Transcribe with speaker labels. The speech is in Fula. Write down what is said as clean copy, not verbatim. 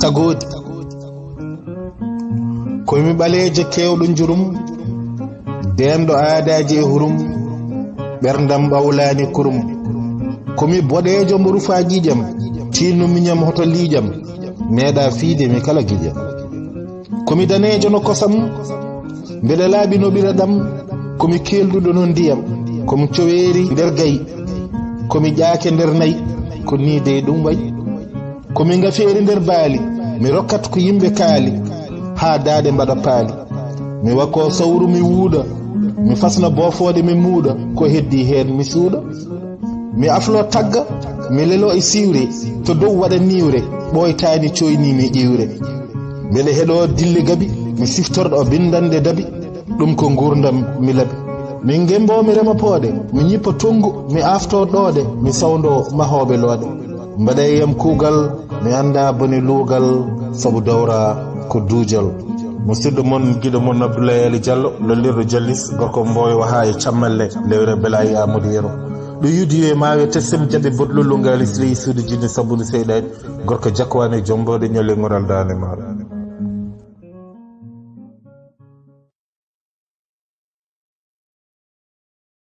Speaker 1: tagodi komi ɓaleejo kewɗo jurum dendo aadaji e hurum ɓerdam ɓawlani kurum komi boɗeejo mbo rufajiijam tinno miñam hoto liijam meeɗa fiide mi kala gijam komi daneejo no kosam mbeɗa laaɓi no ɓira ɗam komi kelduɗo no ndiyam komi coweeri nder gayi komi ƴaake nder nayi ko ni dey ɗum wayi komi ngafeeri nder baali mi rokkat ko yimɓe kaali haa daade mbaɗa paali mi wakko sawru mi wuuɗa mi fasna boofoode mi muuɗa ko heddi heen mi suuɗa mi aflo tagga mi lelo e siwre to dow waɗa niwre ɓoytaani coyni mi ƴiwre mbeɗa heɗoo dille gabi mi siftorɗo bindande dabi ɗum ko gurdam mi labi min gembo mi rema poode mi ñippa tongu mi afto ɗoode mi sawndo mahooɓe loode mbaɗa yam kuugal mi annda boni luugal sabu dawra ko duujal musidɗo mon giɗo mon Abdoulaye Ali Diallo lollirɗo jallis gorko mboyo ha e cammalle lewre Belayi Amadou Yero ɗo yudi e mawe tessem jaɓe boɗlollo ngali sirey suudu jinni sabunde seyɗani gorko jakkowani jombode ñolle ngoral dane maɗa